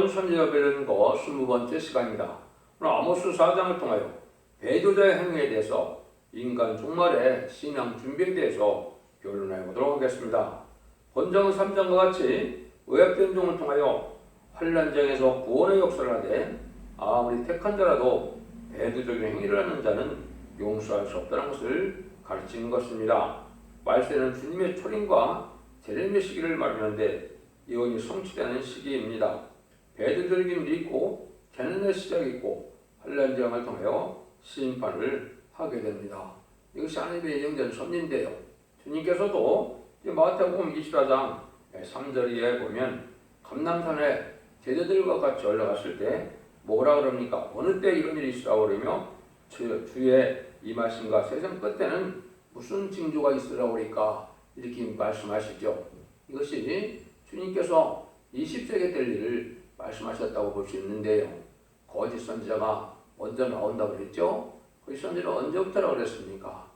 여러분, 선지자 배우는 거 20번째 시간입니다. 오늘 아모스 4장을 통하여 배도자의 행위에 대해서 인간 종말의 신앙 준비에 대해서 결론해 보도록 하겠습니다. 본章 3장과 같이 의약된 종을 통하여 환난장에서 구원의 역사를 하되 아무리 택한 자라도 배도적인 행위를 하는 자는 용서할 수 없다는 것을 가르치는 것입니다. 말세는 주님의 초림과 재림의 시기를 말하는데 이혼이 성취되는 시기입니다. 배도적인 일이 있고 재난의 시작이 있고 환난장을 통하여 심판을 하게 됩니다. 이것이 하나님의 예정된 섭리인데요. 주님께서도 마태복음 24장 3절 이하에 보면 감람산에 제자들과 같이 올라갔을 때 뭐라 그럽니까? 어느 때 이런 일이 있으라고 그러며 주의 임하심과 세상 끝에는 무슨 징조가 있으라고 그러니까 이렇게 말씀하시죠. 이것이 주님께서 20세기 될 일을 말씀하셨다고 볼 수 있는데요. 거짓 선지자가 먼저 나온다고 그랬죠. 그 선지자는 언제부터라고 그랬습니까?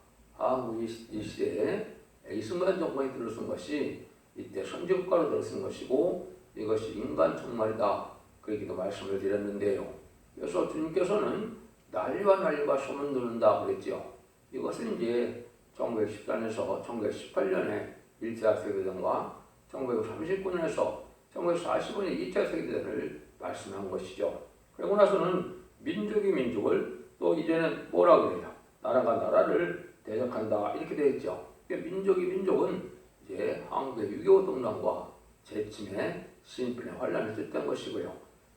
이 시대에 이승만 정권이 들어선 것이 이때 선지국가로 들어선 것이고 이것이 인간 종말이다. 그렇게도 말씀을 드렸는데요. 그래서 주님께서는 난리와 소문 듣는다 그랬죠. 이것은 이제 1914년에서 1918년에 1차 세계대전과 1939년에서 1945년 2차 세계대전을 말씀한 것이죠. 그리고 나서는 민족이 민족을 또 이제는 뭐라고 그래요? 나라가 나라를 대적한다 이렇게 되어 있죠. 민족이 민족은 이제 한국의 6.25 동란과 재침의 시인편의 환란을 뜻한 것이고요.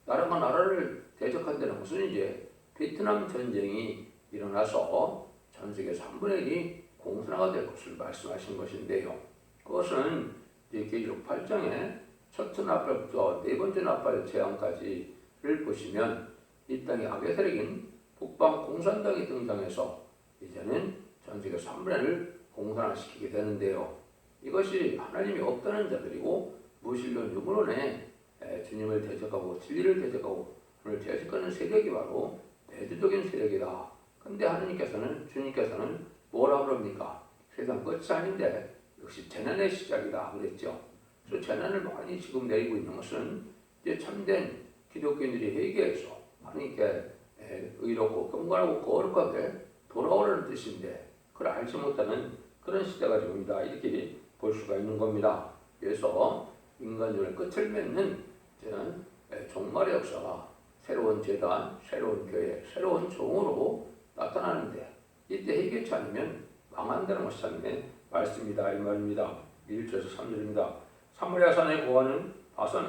나라가 나라를 대적한다는 것은 이제 베트남 전쟁이 일어나서 전 세계 3분의 1이 공산화가 될 것을 말씀하신 것인데요. 그것은 이제 계시록 8장의 첫 나팔부터 네 번째 나팔 재앙까지를 보시면 이 땅의 악의 세력인 북방 공산당이 등장해서 이제는 전 세계 3분의 1을 공산화시키게 되는데요. 이것이 하나님이 없다는 자들이고 무신론 유물론에 주님을 대적하고 진리를 대적하고 오늘 대적하는 세력이 바로 배도적인 세력이다. 근데 주님께서는 뭐라 그럽니까? 세상 끝이 아닌데 역시 재난의 시작이다 그랬죠. 그래서 재난을 많이 지금 내리고 있는 것은 이제 참된 기독교인들이 회개해서 하나님께 의롭고 경건하고 거룩하게 돌아오라는 뜻인데 그걸 알지 못하는 그런 시대가 지금이다 이렇게 볼 수가 있는 겁니다. 그래서 인간적인 끝을 맺는 저는 종말의 역사가 새로운 재단, 새로운 교회, 새로운 종으로 나타나는데 이때 회개치 않으면 망한다는 것이 하나님의 말씀이다 이 말입니다. 1절에서 3절입니다. 사마리아 산에 거하는 바산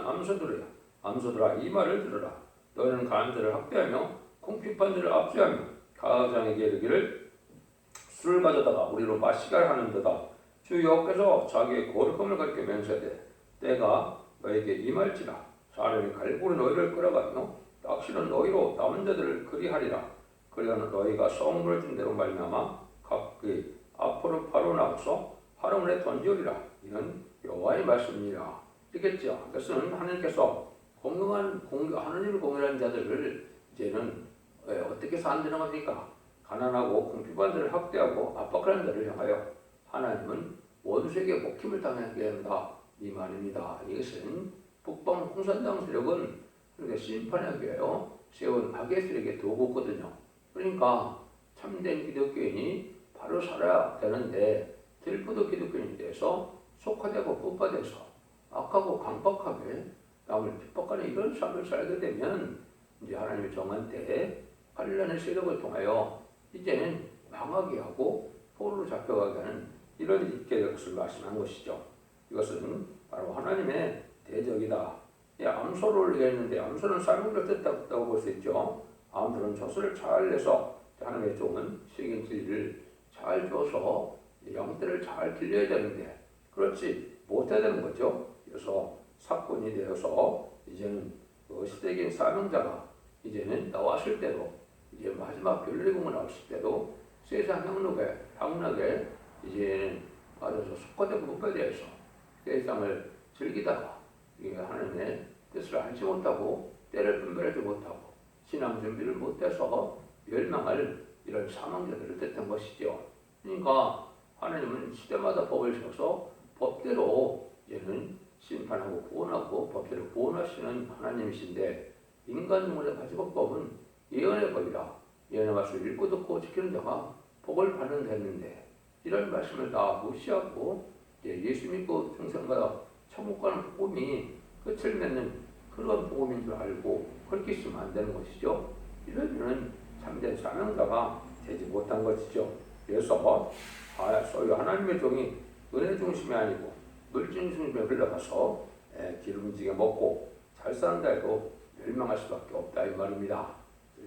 암소들아 이 말을 들으라. 너희는 가난한 자를 학대하며 궁핍한 자를 압제하며 가장에게 이르기를 술을 가져다가 우리로 마시게 하는도다. 주 여호와께서 자기의 거룩함을 가리켜 맹세하되 때가 너에게 임할지라. 사람이 갈고리 너희를 끌어가며 낚시는 너희로 남은 자들을 그리하리라. 그리하는 너희가 성물을 준 대로 말미암아 각기 앞으로 바로 나가서 화로문에 던지리라. 이는 여호와의 말씀이라. 이겠죠. 그것은 하나님께서 하나님을 공경하는 자들을 이제는 어떻게 산다는 겁니까? 가난하고 궁핍한 자를 학대하고 압박하는 자를 향하여 하나님은 원수에게 먹힘을 당하게 한다 이 말입니다. 이것은 북방 공산당 세력은 그러니까 심판하기 위하여 세운 악의 세력의 도구거든요. 그러니까 참된 기독교인이 바로 살아야 되는데 들부도 기독교인에 대해서 속화되고 부파돼서 악하고 강박하게 남을 핍박하는 이런 삶을 살게 되면 이제 하나님의 정한 때에 환란의 세력을 통하여 이제는 망하게 하고 포로로 잡혀가게 하는 이런 있게 될 것을 말씀한 것이죠. 이것은 바로 하나님의 대적이다. 암소를 얘기했는데 암소는 쌀물을 뜻했다고 볼 수 있죠. 암소는 젖을 잘 내서 하나님의 종은 식인 진리를 잘 줘서 양떼를 잘 길러야 되는데 그렇지 못해야 되는 거죠. 그래서 사건이 되어서 이제는 시대적인 사명자가 이제는 나왔을 때도 이제 마지막 별리공을 나왔을 때도 세상 향락에 이제는 빠져서 속화되고 부패되어서 세상을 즐기다가 하나님의 뜻을 알지 못하고 때를 분별하지 못하고 신앙 준비를 못해서 멸망할 이런 사망자들을 뜻한 것이죠. 그러니까 하나님은 시대마다 법을 세워서 법대로 이제는 심판하고 구원하고 법대로 구원하시는 하나님이신데 인간 중의 마지막법은 예언의 법이라 예언의 말씀을 읽고 듣고 지키는 자가 복을 받는 데였는데 이런 말씀을 다 무시하고 예수 믿고 중생받아 천국 가는 복음이 끝을 맺는 그런 복음인 줄 알고 그렇게 있으면 안 되는 것이죠. 이러면 참된 사명자가 되지 못한 것이죠. 그래서 소위 하나님의 종이 은혜 중심이 아니고 물질 중심에 흘러가서 기름지게 먹고 잘 사는다 해도 멸망할 수밖에 없다 이 말입니다.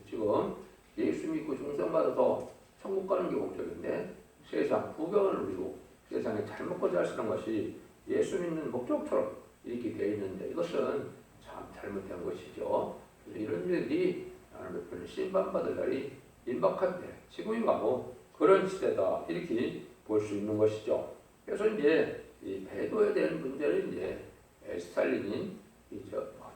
지금 예수 믿고 중생받아서 천국 가는 게 목적인데 세상 구경을 누리고 세상에 잘 먹고 잘 사는 것이 예수 믿는 목적처럼 이렇게 되어 있는데 이것은 참 잘못된 것이죠. 이런 일들이 하나님의 심판받을 날이 임박한데 지금이 바로 그런 시대다 이렇게 볼 수 있는 것이죠. 그래서 이제 이 배도에 대한 문제는 이제 스탈린인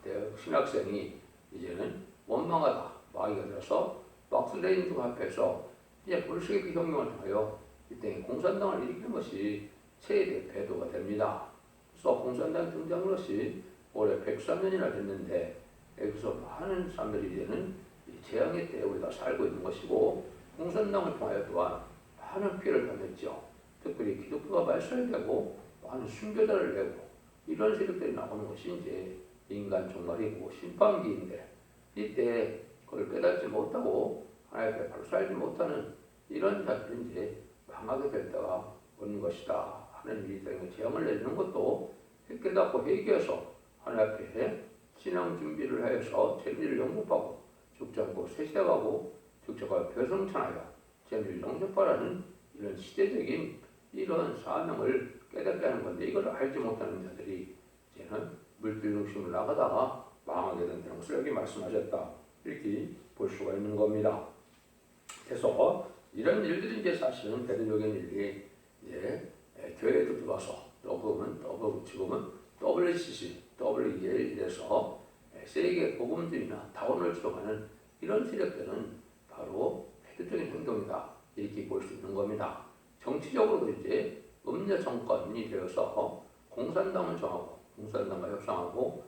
대학 신학생이 이제는 원망하다 마귀가 되어서 막스레인주 앞에서 이제 볼셰비크 혁명을 통하여 이때 공산당을 일으키는 것이 최대 배도가 됩니다. 그래서 공산당 등장한 것이 올해 103년이나 됐는데 여기서 많은 사람들이 이제는 재앙의 때에 우리가 살고 있는 것이고 공산당을 통하여 또한 많은 피해를 당했죠. 특별히 기독교가 말살되고 많은 순교자를 내고 이런 세력들이 나오는 것이 이제 인간 종말이고 심판기인데 이때 그걸 깨닫지 못하고 하나님 앞에 바로 살지 못하는 이런 자들은 이제 망하게 될 때가 오는 것이다. 하나님이 재앙을 내리는 것도 깨닫고 회개해서 하나님 앞에 신앙 준비를 하여서 재미를 영접하고 죽지 않고 새 시대 가고 죽자가 배성찬하여 재미를 영접하라는 이런 시대적인 이런 사명을 깨닫게 하는 건데 이걸 알지 못하는 자들이 이제는 물질 중심으로 나가다가 망하게 된다는 것을 여기 말씀하셨다. 이렇게 볼 수가 있는 겁니다. 그래서 이런 일들이 이제 사실은 대대적인 일이 이제 교회에도 들어와서 지금은 WCC, WEA 이래서 세계 복음주의나 다원을 주도하는 이런 세력들은 바로 패도적인 행동이다. 이렇게 볼 수 있는 겁니다. 정치적으로도 이제 음녀 정권이 되어서 공산당을 정하고 공산당과 협상하고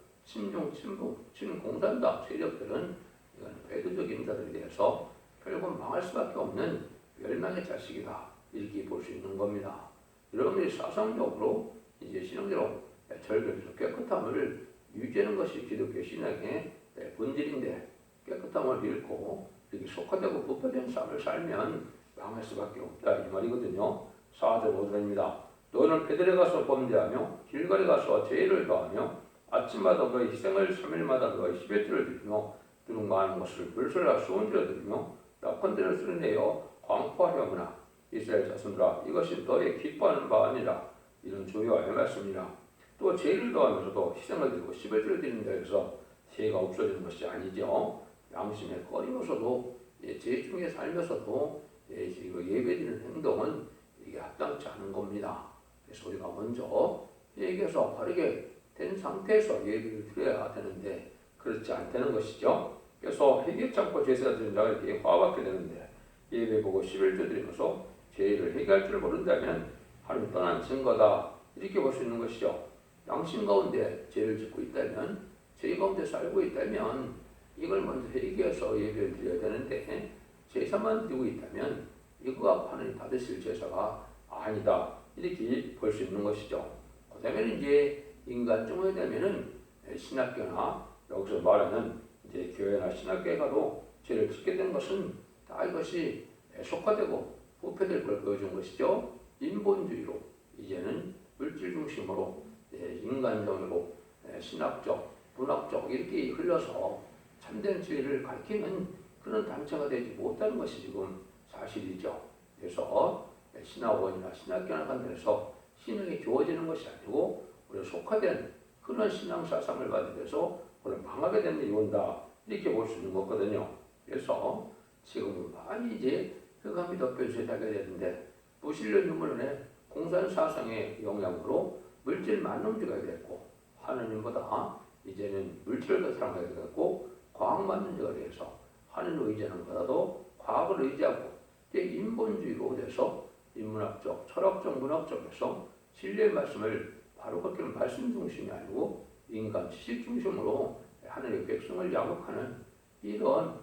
친공산당 세력들은 이건 배도적인 자들에 대해서 결국 망할 수밖에 없는 멸망의 자식이다. 이렇게 볼 수 있는 겁니다. 여러분들이 사상적으로 이제 신앙적으로 절개에서 깨끗함을 유지하는 것이 기독교 신앙의 본질인데 깨끗함을 잃고 이렇게 속화되고 부패된 삶을 살면 망할 수밖에 없다 이 말이거든요. 4절 5절입니다. 너는 베들에 가서 범죄하며 길갈에 가서 죄를 더하며 아침마다 너의 희생을 3일마다 너의 시베트를 드리며 누군가 하는 것을 불설라 수온지를 드리며 낙헌대를 쓰러내어 광포하려구나. 이스라엘 자손들아 이것이 너의 기뻐하는 바 아니라 이런 조여와의 말씀이라. 또 죄를 더하면서도 희생을 드리고 시베트를 드리는 데에서 죄가 없어지는 것이 아니죠. 양심에 꺼리면서도 죄 중에 살면서도 예배드리는 행동은 이게 합당치 않은 겁니다. 그래서 우리가 먼저 얘기해서 바르게 된 상태에서 예배를 드려야 되는데 그렇지 않다는 것이죠. 그래서 회개 참고 제사 드리는 자가 이렇게 화받게 되는데 예배 보고 11조 드리면서 죄를 회개할 줄 모른다면 하나님 떠난 증거다 이렇게 볼 수 있는 것이죠. 양심 가운데 죄를 짓고 있다면 죄 가운데 살고 있다면 이걸 먼저 회개해서 예배를 드려야 되는데 제사만 드리고 있다면 이거가 하나님 받으실 제사가 아니다 이렇게 볼 수 있는 것이죠. 그 다음에 이제 인간증오에 되면은 신학교나 여기서 말하는 이제 교회나 신학교에 가도 죄를 짓게 된 것은 다 이것이 속화되고 부패될 걸 보여준 것이죠. 인본주의로 이제는 물질 중심으로 인간적으로 신학적, 문학적 이렇게 흘러서 참된 진리를 가르치는 그런 단체가 되지 못하는 것이 지금 사실이죠. 그래서 신학원이나 신학교나 같은 데서 신앙이 주어지는 것이 아니고 우리가 속화된 그런 신앙 사상을 받으면서 우리가 망하게 되는 일이 온다 이렇게 볼 수 있는 거거든요. 그래서 지금은 많이 이제 흑암이 덮여져 가게 되는데 무신론 유물론의 공산 사상의 영향으로 물질 만능주의가 됐고 하느님보다 이제는 물질을 더 사랑하게 됐고 과학 만능주의가 돼서 하느님을 의지하는 것보다도 과학을 의지하고 인본주의로 돼서 인문학적, 철학적, 문학적에서 진리의 말씀을 바로 그렇게 말씀 중심이 아니고 인간 지식 중심으로 하나님의 백성을 양육하는 이런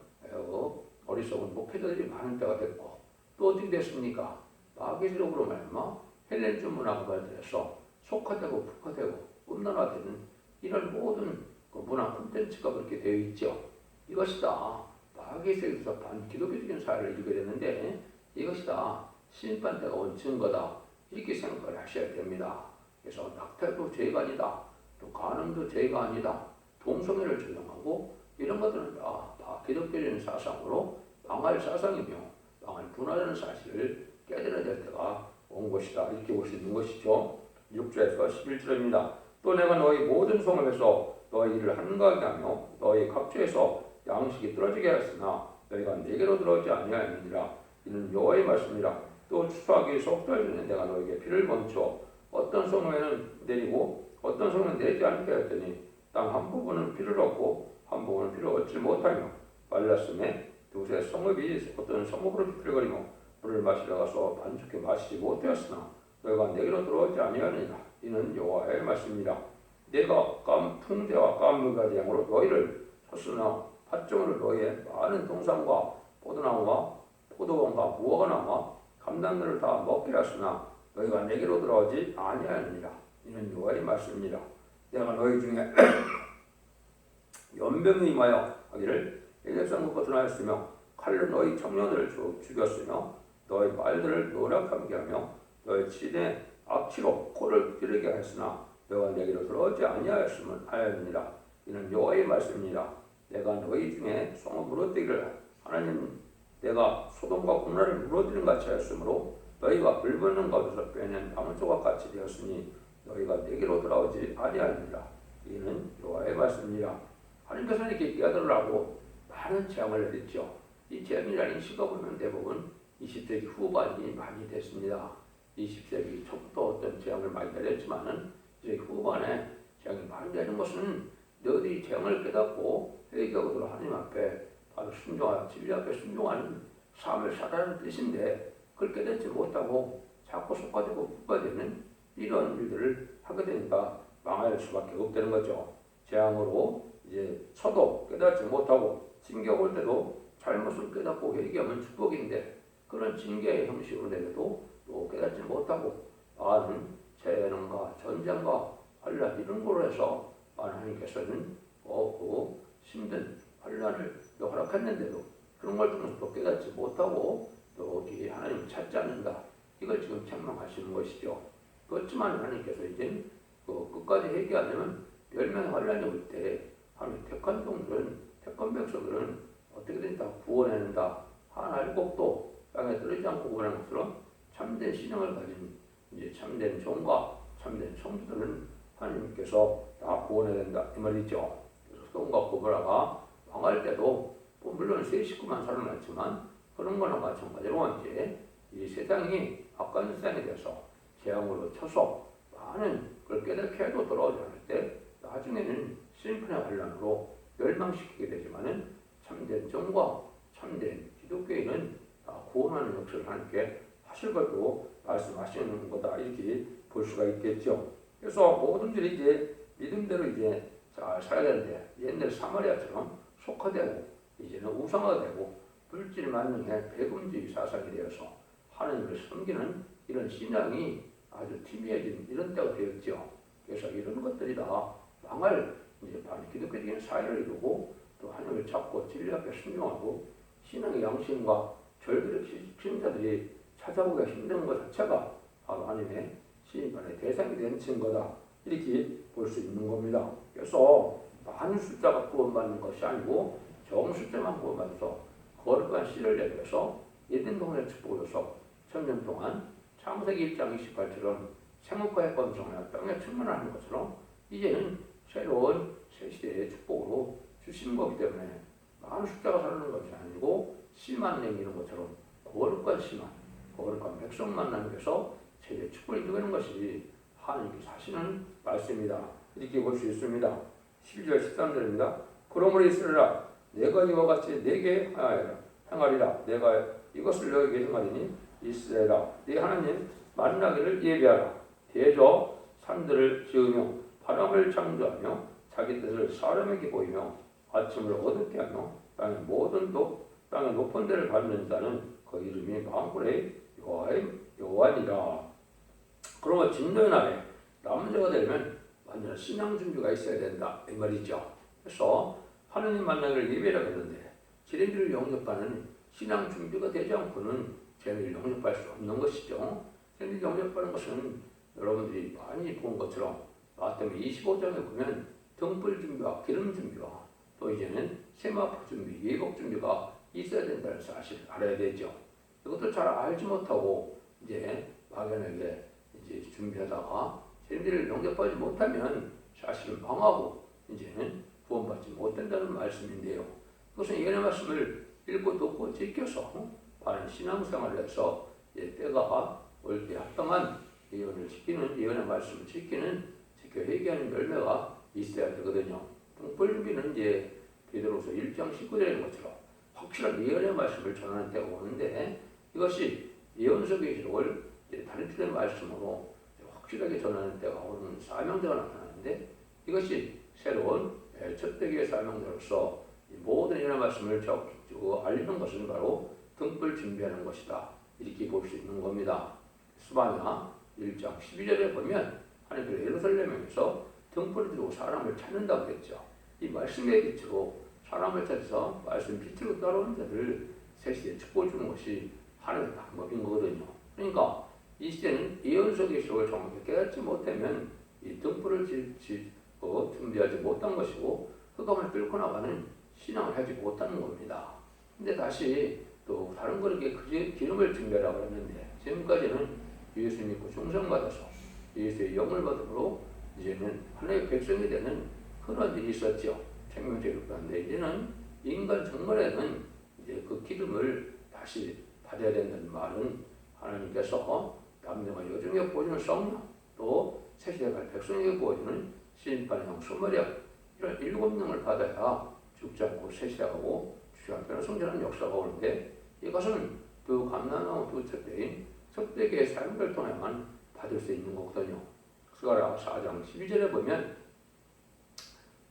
어리석은 목회자들이 많은 때가 됐고, 또 어떻게 됐습니까? 마귀적으로 말미암아 헬렌주 문화가 발달해서 속화되고 북화되고 음란화되는 이런 모든 그 문화 콘텐츠가 그렇게 되어 있죠. 이것이 다 마귀의 세계에서 반기독교적인 사회를 이루게 됐는데, 이것이 다 심판 때가 온 증거다, 이렇게 생각을 하셔야 됩니다. 그래서 낙태도 죄가 아니다, 또 간음도 죄가 아니다, 동성애를 조장하고 이런 것들은 다 기독교적인 사상으로 망할 사상이며 망할 분화라는 사실을 깨달아야 될 때가 온 것이다, 이렇게 볼 수 있는 것이죠. 6절에서 11절입니다. 또 내가 너희 모든 성읍에서 너희 일을 한가하게 하며 너희 각처에서 양식이 떨어지게 하였으나 너희가 내게로 들어오지 아니하였느니라. 이는 여호와의 말씀이라. 또 추수하기 석 달 전에 내가 너에게 비를 멈춰 어떤 성읍에는 내리고 어떤 성읍에는 내리지 않게 하였더니 땅 한 부분은 비를 얻고 한 부분은 비를 얻지 못하며 말랐음에 두세 성읍이 어떤 성읍으로 비틀거리며 물을 마시러 가서 반죽해 마시지 못하였으나 너희가 내게로 들어오지 아니하느니라. 이는 여호와의 말씀이라. 내가 풍대와 깜물과 재앙으로 너희를 쳤으나 팥종으로 너희의 많은 동산과 포도나무와 포도원과 무화과나무와 감람들을 다 먹게 하였으나 너희가 내게로 들어오지 아니하느니라. 이는 여호와의 말씀이라. 내가 너희 중에 연병이 임하여 하기를 애굽산국과 전하였으며 칼로 너희 청년들을 죽였으며 너희 말들을 노력하게 하며 너희 진에 악취로 코를 찌르게 하였으나 너희가 내게로 들어오지 아니하였느니라. 이는 여호와의 말씀이니라. 내가 너희 중에 성을 무너뜨리기를 하나님 내가 소돔과 고모라를 무너뜨린 같이 하였으므로 너희가 불붙는 가운데서 빼낸 나무 조각 같이 되었으니 너희가 내게로 돌아오지 아니하느니라. 이는 여호와의 말씀이니라. 하나님께서는 이렇게 깨달으라고 많은 재앙을 내렸죠. 이 재앙이라는 시가 보면 대부분 20세기 후반이 많이 됐습니다. 20세기 초부터 어떤 재앙을 많이 내렸지만은 이제 후반에 재앙이 많이 되는 것은 너희들이 재앙을 깨닫고 회개하고 하나님 앞에 바로 순종하여 진리 앞에 순종하는 삶을 살아가는 뜻인데, 그걸 깨닫지 못하고 자꾸 속화되고 북화되는 이런 일들을 하게 되니까 망할 수밖에 없다는 거죠. 재앙으로 이제 쳐도 깨닫지 못하고 징계 올 때도 잘못을 깨닫고 회개하면 축복인데, 그런 징계의 형식으로 내려도 또 깨닫지 못하고 많은 재난과 전쟁과 환란 이런 거로 해서 하나님께서는 그 힘든 환란을 허락했는데도 그런 걸 통해서 또 깨닫지 못하고 또 하나님을 찾지 않는다, 이걸 지금 책망하시는 것이죠. 그렇지만 하나님께서 이제 끝까지 회개하면 멸망의 환란이 올 때 하나님 택한 종들은, 택한 백성들은 어떻게든 다 구원해낸다 하나의 꼭도 땅에 떨어지지 않고 구원하는 것처럼 참된 신앙을 가진 이제 참된 종과 참된 성도들은 하나님께서 다 구원해야 된다, 이 말이죠. 그래서 소돔과 고모라가 망할 때도 물론 세 식구만 살아났지만 그런 거나 마찬가지로 이제 이 세상이 악한 세상이 돼서 재앙으로 쳐서 많은 걸 깨닫게 해도 돌아오지 않을 때 나중에는 심판의 환란으로 멸망시키게 되지만은 참된 정과 참된 기독교인은 다 구원하는 역사를 하나님께 하실 것도 말씀하시는 거다, 이렇게 볼 수가 있겠죠. 그래서 모든 일이 이제 믿음대로 이제 잘 살아야 되는데, 옛날 사마리아처럼 속화되고 이제는 우상화가 되고 물질 만능의 배금주의 사상이 되어서 하나님을 섬기는 이런 신앙이 아주 희미해진 이런 때가 되었죠. 그래서 이런 것들이 다 망할 이제 기독교적인 사회를 이루고 또 하나님을 찾고 진리 앞에 순종하고 신앙의 양심과 절들의 신자들이 찾아보기가 힘든 것 자체가 바로 하나님의 심판의 대상이 된 증거다, 이렇게 볼 수 있는 겁니다. 그래서 많은 숫자가 구원받는 것이 아니고 적 숫자만 구원받아서 거룩한 씨를 내려서 예덴 동산의 축복을 줘서 1000년 동안 창세기 1장 28처럼 생육과의 번성하여 땅에 충만하는 것처럼 이제는 새로운 새 시대의 축복으로 주신 거기 때문에 많은 숫자가 살아나는 것이 아니고 씨만 내미는 것처럼 거룩한 씨만, 거룩한 백성 만나는 데서 세대 축복을 이루는 것이 하나님께서 하시는 말씀이다, 이렇게 볼 수 있습니다. 12절 13절입니다. 그러므로 이스라엘아, 내가 이와 같이 내게 행하리라. 내가 이것을 너에게 행하리니 이스라엘아, 네 하나님 만나기를 예비하라. 대저 산들을 지으며 바람을 창조하며 자기 뜻을 사람에게 보이며 아침을 어둡게 하며 땅의 모든 땅의 높은 데를 밟는 자는 그 이름이 만군의 여호와니라. 그러면 진노의 날에 남은 자가 되려면 완전 신앙 준비가 있어야 된다 이 말이죠. 그래서 하느님 만나기를 예배라고 하는데 진리를 영접하는 신앙 준비가 되지 않고는 진리를 영접할 수 없는 것이죠. 진리를 영접하는 것은 여러분들이 많이 본 것처럼 마태복음 25장에 보면 등불 준비와 기름 준비와 또 이제는 세마포 준비, 예복 준비가 있어야 된다는 사실을 알아야 되죠. 이것도 잘 알지 못하고 이제 막연하게 이제 준비하다가 진리를 영접하지 못하면 사실은 망하고 이제는 구원받지 못된다는 말씀인데요. 그것은 예언의 말씀을 읽고 듣고 지켜서 바른 신앙생활을 해서 때가 올 때 합당한 예언을 지키는 예언의 말씀을 지켜 회개하는 열매가 있어야 되거든요. 등불 준비는 이제 베드로서 1장 19절인 것처럼 확실한 예언의 말씀을 전하는 때가 오는데 이것이 예언서 계시록을 다른 틀의 말씀으로 확실하게 전하는 때가 오는 사명자가 나타나는데 이것이 새로운 첫대기의 사명자로서 모든 예언의 말씀을 알리는 것은 바로 등불 준비하는 것이다. 이렇게 볼 수 있는 겁니다. 스바냐 1장 12절에 보면 하나님께서 예루살렘에서 등불을 들고 사람을 찾는다고 했죠. 이 말씀의 빛으로 사람을 찾아서 말씀 빛으로 따라오는 자들을 새 시대에 축복을 주는 것이 하나님의 방법인 거거든요. 그러니까 이 시대는 예언서 계시록을 정확히 깨닫지 못하면 이 등불을 준비하지 못한 것이고 그 가운데 뚫고 나가는 신앙을 하지 못하는 겁니다. 근데 다시 또 다른 거룩에 기름을 준비하라고 했는데 지금까지는 예수 믿고 충성받아서 예수의 영을 받음으로 이제는 하나님의 백성이 되는 그런 일이 있었죠. 생명체를 받는데 이제는 인간 정말에는 이제 그 기름을 다시 받아야 된다는 말은 하나님께서 남녀가 여종에게 보여주는 성령 또 새시대에 갈 백성에게 보여주는 심판의 영 수모력 이런 7명을 받아야 죽지 않고 새시대하고 주의 앞에는 성전하는 역사가 오는데 이것은 두 감람나무 두 첫대기의 삶을 통해만 받을 수 있는 거거든요. 스가랴 4장 12절에 보면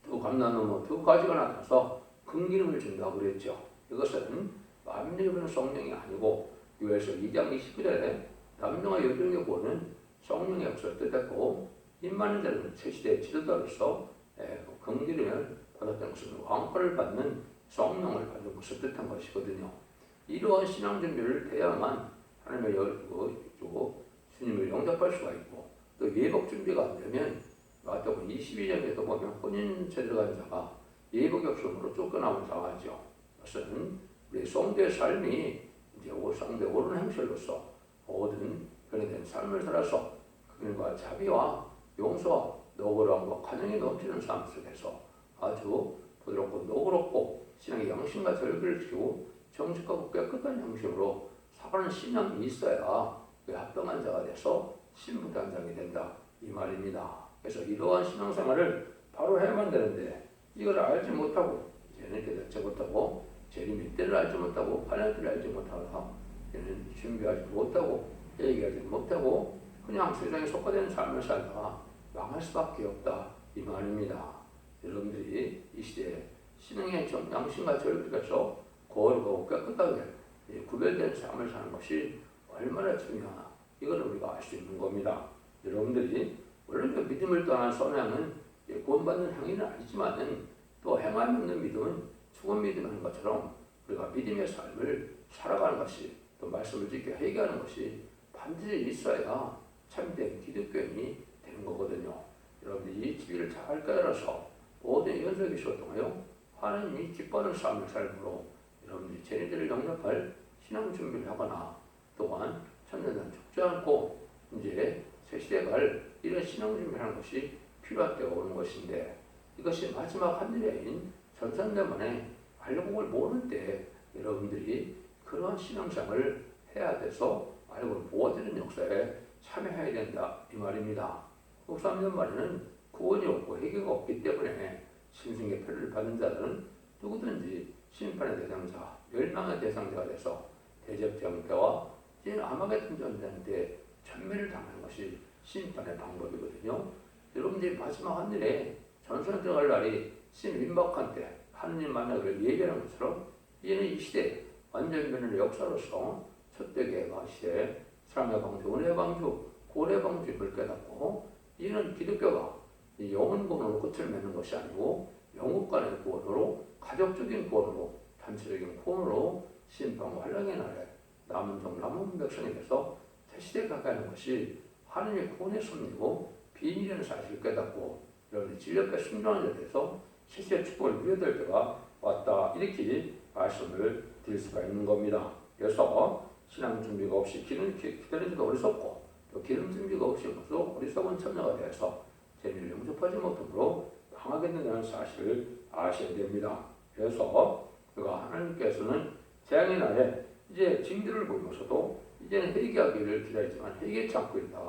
두 감람나무 두 가지가 나타나서 금기름을 준다고 그랬죠. 이것은 만민에게 보는 성령이 아니고 요엘서 2장 29절에 남녀와 여종에게 보는 성령의 역사를 뜻했고 임마는 자는 새시대의 지도자로서 금기름을 받았던 것은 왕권을 받는 성령을 받는 것을 뜻한 것이거든요. 이러한 신앙 준비를 해야만 하나님의 주님을 영접할 수가 있고 또 예복 준비가 안 되면 마태복음 22장에도 보면 혼인세 들어간 자가 예복이 없음으로 쫓겨나온 상황이죠. 그것은 우리 성도의 삶이 이제 성도의 옳은 행실로서 모든 변화된 삶을 살아서 그들과 자비와 용서와 너그러움과 관용이 넘치는 삶 속에서 아주 부드럽고 너그럽고 신앙의 양심과 절기를 지키고 정직하고 깨끗한 양심으로 살아가는 신앙이 있어야 그 합당한 자가 돼서 신부단장이 된다 이 말입니다. 그래서 이러한 신앙생활을 바로 해야만 되는데 이걸 알지 못하고 이제는 깨닫지 못하고 재림의 때를 알지 못하고 환란 때를 알지 못하다가 이제는 준비하지 못하고 얘기하지 못하고 그냥 세상에 속화되는 삶을 살다가 망할 수밖에 없다 이 말입니다. 여러분들이 이 시대에 신앙의 양심과 절기에서 거룩하고 깨끗하게 구별된 삶을 사는 것이 얼마나 중요하나 이걸 우리가 알 수 있는 겁니다. 여러분들이 물론 그 믿음을 떠난 선행은 구원받는 행위는 아니지만은 또 행함이 없는 믿음은 죽은 믿음인 것처럼 우리가 믿음의 삶을 살아가는 것이 또 말씀을 지켜 회개하는 것이 반드시 있어야 참된 기독교인이 되는 거거든요. 여러분들이 이 진리를 잘 깨달아서 모든 연속의 시를 통하여 하나님이 기뻐하는 삶을 삶으로 여러분들이 죄인들을 영접할 신앙 준비를 하거나 또한 천년전 죽지 않고 이제 새 시대에 갈 이런 신앙 준비를 하는 것이 필요할 때가 오는 것인데 이것이 마지막 한일에인 전산년 만에 알곡을 모으는 때 여러분들이 그러한 신앙생활을 해야 돼서 알곡을 모아드리는 역사에 참여해야 된다 이 말입니다. 63년 만에는 구원이 없고 회개가 없기 때문에 심승의 표를 받은 자들은 누구든지 심판의 대상자, 멸망의 대상자가 돼서 대접장 때와 이제 암흑의 tum전되는데 전멸을 당하는 것이 심판의 방법이거든요. 여러분들이 마지막 하늘에 전선에 들어갈 날이 임박한 때 하느님 만나기를 예배하는 것처럼 이제는 이 시대 완전 변화의 역사로서 첫대계가 시대 사랑의 방주, 은혜의 방주, 고래의 방주를 깨닫고 이제는 기독교가 영혼 구원으로 끝을 맺는 것이 아니고 영국 간의 구원으로 가족적인 구원으로 단체적인 구원으로 심판과 환락의 날에 남은 종 남은 백성이 돼서 새시대가 가는 것이 하느님의 구원의 섭리고 비밀이라는 사실을 깨닫고 여러분이 진력과 순종하는 데 대해서 새시대 축복을 누려야 될 때가 왔다 이렇게 말씀을 드릴 수가 있는 겁니다. 그래서 신앙 준비가 없이 기다리는 지도 어리석고 또 기름 준비가 없이 모두 어리석은 참여가 되어서 재미를 영접하지 못함으로 망하게 된다는 사실을 아셔야 됩니다. 그래서 그가 하나님께서는 재앙의 날에 이제 징조를 보이면서도 이제는 회개하기를 기다리지만 회개치 않고 있다.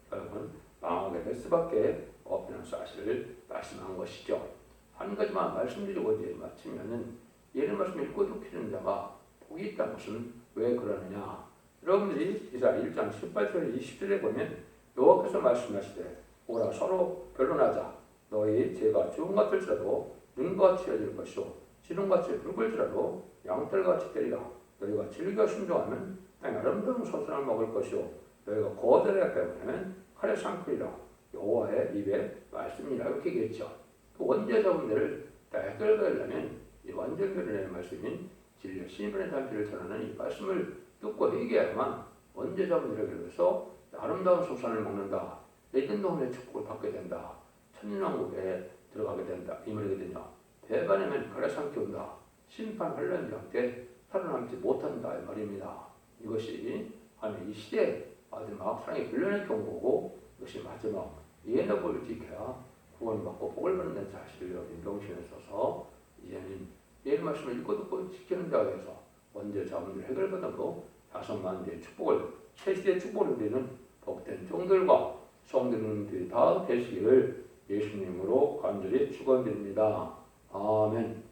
결국은 망하게 될 수밖에 없다는 사실을 말씀한 것이죠. 한 가지만 말씀드리고 이제 마치면은 예를 말씀 읽고 듣기는 자가 복이 있다는 것은 왜 그러느냐. 여러분들이 이사 1장 18절 20절에 보면 여호와께서 말씀하시되 오라 서로 변론하자. 너희 죄가 주홍 같을지라도 눈같이 해질 것이요 지름같이 붉을지라도 양털같이 되리라. 너희가 진리가 순종하면 땅 아름다운 소산을 먹을 것이요 너희가 거절하여 배우면 칼에 상크리라. 여호와의 입에 말씀이라 이렇게 얘기했죠. 그 원죄자분들을 다 해결하려면 이 완전 변론의 말씀인 진리 신분의 단비를 전하는 이 말씀을 듣고 회개해야만 원죄자분들에게 위해서 아름다운 소산을 먹는다. 내든 동안의 축복을 받게 된다. 천년왕국에 들어가게 된다. 이 말이거든요. 배반하면 칼에 상키운다. 심판 환란장 때 살아남지 못한다. 이 말입니다. 이것이 이 시대에 마지막 사랑의 불련의 경고고 이것이 마지막 예언의 법을 지켜야 구원받고 복을 받는 사실을 여러분 명심에 써서 이제는 예언 말씀을 읽고 듣고 지키는 자가 돼서 원죄 자분들 해결받고 5만 대의 축복을 새시대의 축복을 누리는 복된 종들과 성도님들이 다 되시기를 예수님으로 간절히 축원드립니다. 아멘.